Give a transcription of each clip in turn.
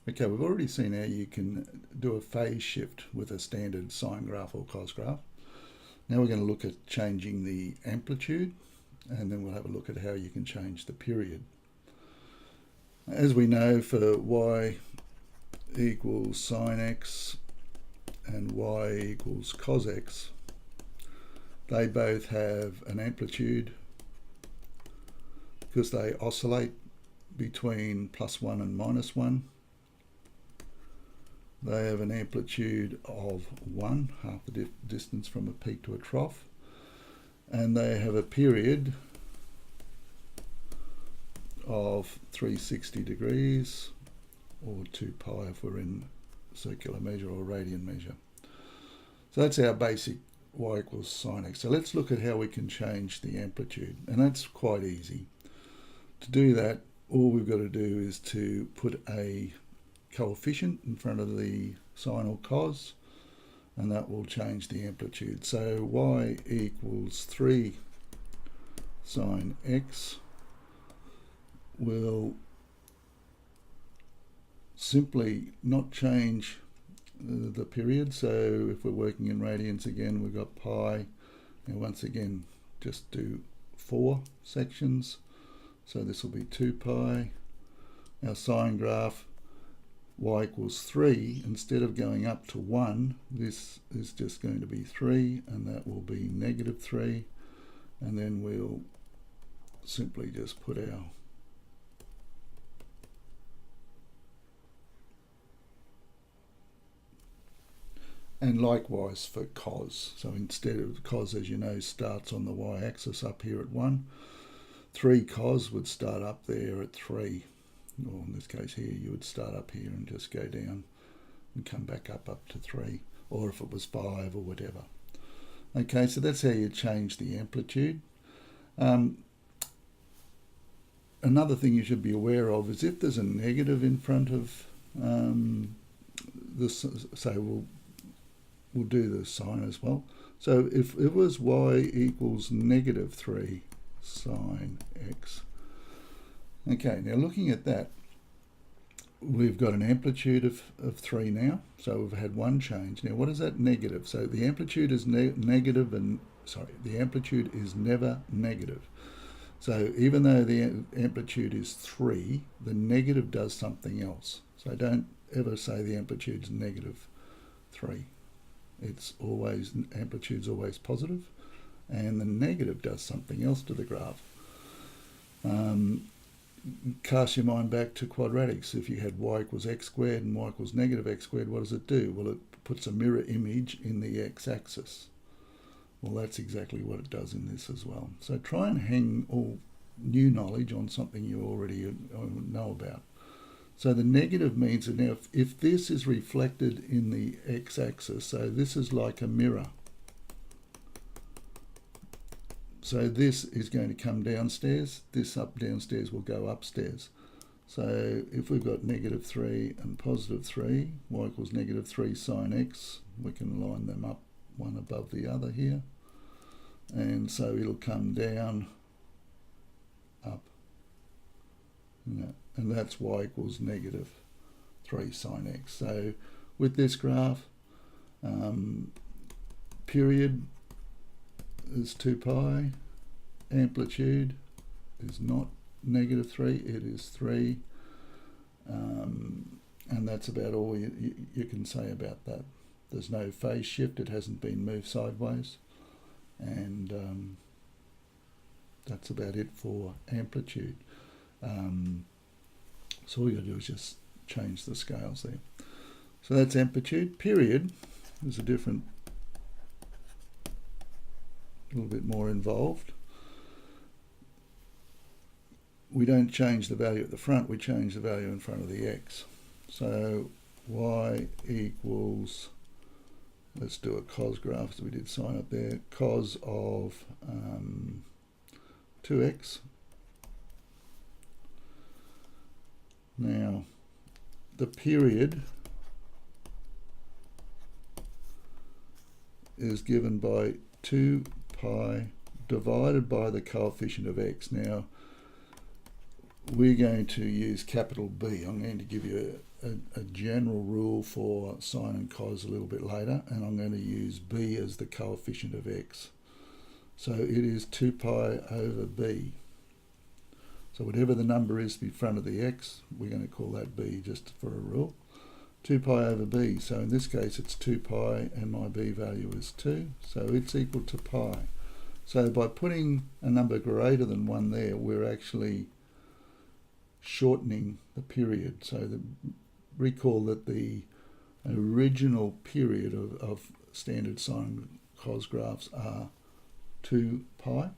Okay, we've already seen how you can do a phase shift with a standard sine graph or cos graph. Now we're going to look at changing the amplitude, and then we'll have a look at how you can change the period. As we know, for y equals sine x and y equals cos x, they both have an amplitude because they oscillate between +1 and -1. They have an amplitude of 1, half the distance from a peak to a trough, and they have a period of 360 degrees, or 2 pi if we're in circular measure or radian measure. So that's our basic y equals sine x. So let's look at how we can change the amplitude, and that's quite easy. To do that, all we've got to do is to put a coefficient in front of the sine or cos, and that will change the amplitude. So y equals 3 sine x will simply not change the period. So if we're working in radians again, we've got pi, and once again just do 4 sections, so this will be 2 pi. Our sine graph, y equals 3, instead of going up to 1, this is just going to be 3, and that will be -3, and then we'll simply just put our and likewise for cos. So instead of cos, as you know, starts on the y-axis up here at 1, 3 cos would start up there at 3. Or in this case here, you would start up here and just go down and come back up to 3, or if it was 5 or whatever. Okay, so that's how you change the amplitude. Another thing you should be aware of is if there's a negative in front of this, say we'll do the sine as well. So if it was y equals -3 sine x. Okay, now looking at that, we've got an amplitude of 3 now, so we've had one change. Now what is that negative? So the amplitude is negative, and the amplitude is never negative. So even though the amplitude is 3, the negative does something else. So don't ever say the amplitude is -3. It's always, amplitude's always positive, and the negative does something else to the graph. Cast your mind back to quadratics. If you had y equals x squared and y equals -x squared, what does it do? Well, it puts a mirror image in the x-axis. Well, that's exactly what it does in this as well. So try and hang all new knowledge on something you already know about. So the negative means that now if this is reflected in the x-axis, so this is like a mirror. So this is going to come downstairs, this up downstairs will go upstairs. So if we've got -3 and +3, y equals -3 sine x, we can line them up one above the other here. And so it'll come down, up, and that's y equals -3 sine x. So with this graph, period is 2 pi, amplitude is not -3, it is 3, and that's about all you can say about that. There's no phase shift, it hasn't been moved sideways, and that's about it for amplitude. So all you got to do is just change the scales there. So that's amplitude. Period is a little bit more involved. We don't change the value at the front, we change the value in front of the x. So y equals, let's do a cos graph, so we did sine up there, cos of 2x. Now, the period is given by 2 pi divided by the coefficient of x. Now, we're going to use capital B. I'm going to give you a general rule for sine and cos a little bit later, and I'm going to use B as the coefficient of x. So it is 2 pi over B. So whatever the number is in front of the x, we're going to call that B just for a rule. 2 pi over B. So in this case it's 2 pi and my B value is 2. So it's equal to pi. So by putting a number greater than 1 there, we're actually shortening the period. So recall that the original period of standard sine cos graphs are 2 pi.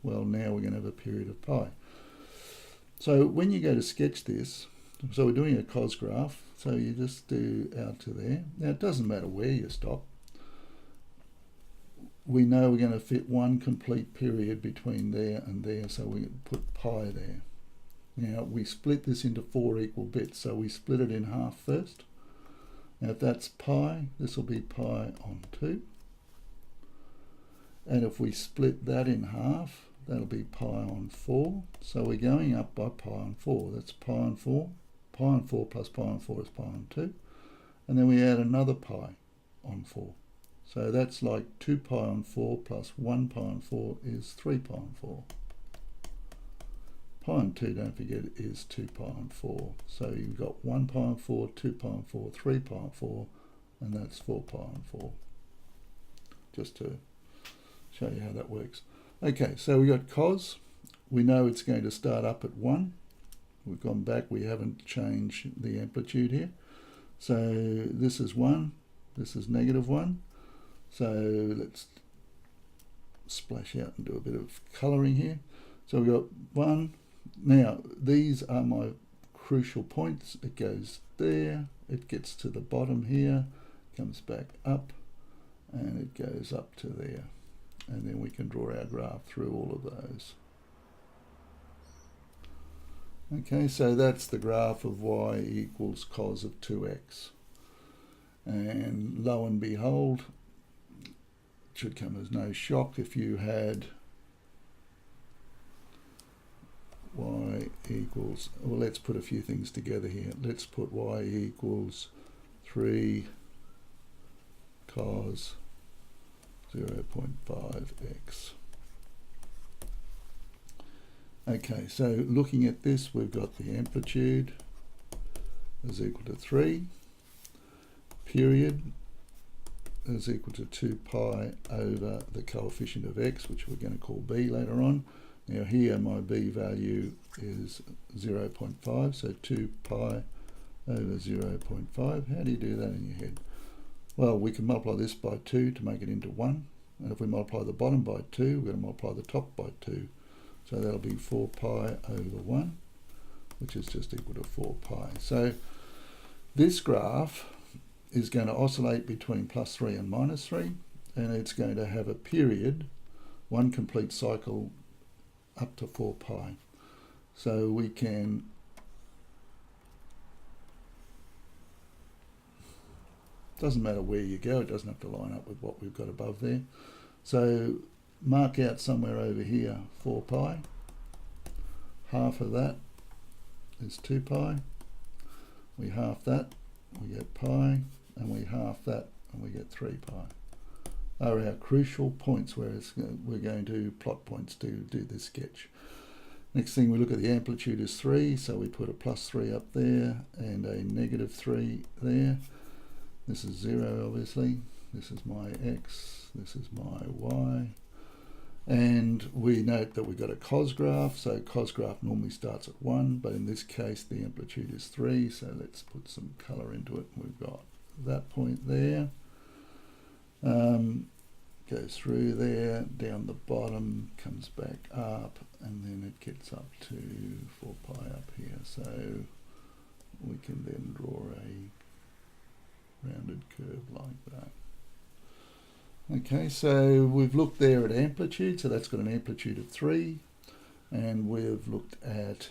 Well, now we're going to have a period of pi. So when you go to sketch this, so we're doing a cos graph, so you just do out to there. Now it doesn't matter where you stop. We know we're going to fit one complete period between there and there, so we put pi there. Now we split this into 4 equal bits, so we split it in half first. Now if that's pi, this will be pi on 2. And if we split that in half, that'll be pi on 4. So we're going up by pi on 4. That's pi on 4. Pi on 4 plus pi on 4 is pi on 2. And then we add another pi on 4. So that's like 2 pi on 4 plus 1 pi on 4 is 3 pi on 4. Pi on 2, don't forget, is 2 pi on 4. So you've got 1 pi on 4, 2 pi on 4, 3 pi on 4, and that's 4 pi on 4. Just to show you how that works. Okay, so we got cos. We know it's going to start up at 1. We've gone back, we haven't changed the amplitude here. So this is 1, this is -1. So let's splash out and do a bit of colouring here. So we've got 1. Now, these are my crucial points. It goes there, it gets to the bottom here, comes back up, and it goes up to there. And then we can draw our graph through all of those. Okay, so that's the graph of y equals cos of 2x. And lo and behold, it should come as no shock if you had y equals, well, let's put a few things together here. Let's put y equals 3 cos 0.5x. Okay, so looking at this, we've got the amplitude is equal to 3, period is equal to 2 pi over the coefficient of x, which we're going to call b later on. Now here my b value is 0.5, so 2 pi over 0.5. How do you do that in your head? Well, we can multiply this by 2 to make it into 1. And if we multiply the bottom by 2, we're going to multiply the top by 2. So that'll be 4 pi over 1, which is just equal to 4 pi. So this graph is going to oscillate between +3 and -3, and it's going to have a period, one complete cycle, up to 4 pi. So we can doesn't matter where you go, it doesn't have to line up with what we've got above there. So mark out somewhere over here 4 pi. Half of that is 2 pi. We half that, we get pi, and we half that and we get 3 pi. Are our crucial points where we're going to plot points to do this sketch. Next thing we look at, the amplitude is 3, so we put a +3 up there and a -3 there. This is 0 obviously, this is my x, this is my y. And we note that we've got a cos graph, so cos graph normally starts at 1, but in this case the amplitude is 3, so let's put some colour into it. We've got that point there, goes through there, down the bottom, comes back up, and then it gets up to 4 pi up here. So we can then draw a rounded curve like that. Okay, so we've looked there at amplitude, so that's got an amplitude of 3, and we've looked at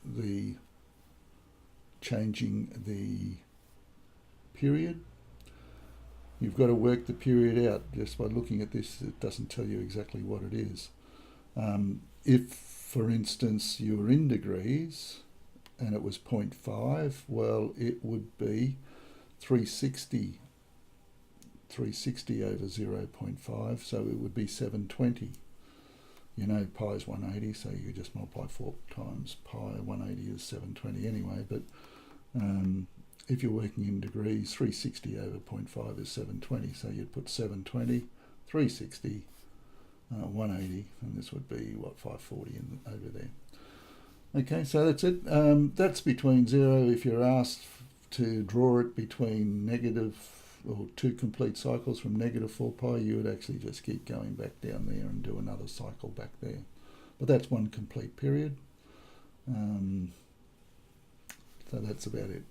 the changing the period. You've got to work the period out. Just by looking at this, it doesn't tell you exactly what it is. if, for instance, you were in degrees and it was 0.5, well, it would be 360 over 0.5, so it would be 720. You know, pi is 180, so you just multiply 4 times pi. 180 is 720 anyway, but if you're working in degrees, 360 over 0.5 is 720, so you'd put 720, 360, 180, and this would be, what, 540 over there. Okay, so that's it. That's between 0. If you're asked to draw it between negative, or 2 complete cycles from negative 4 pi, you would actually just keep going back down there and do another cycle back there. But that's one complete period. So that's about it.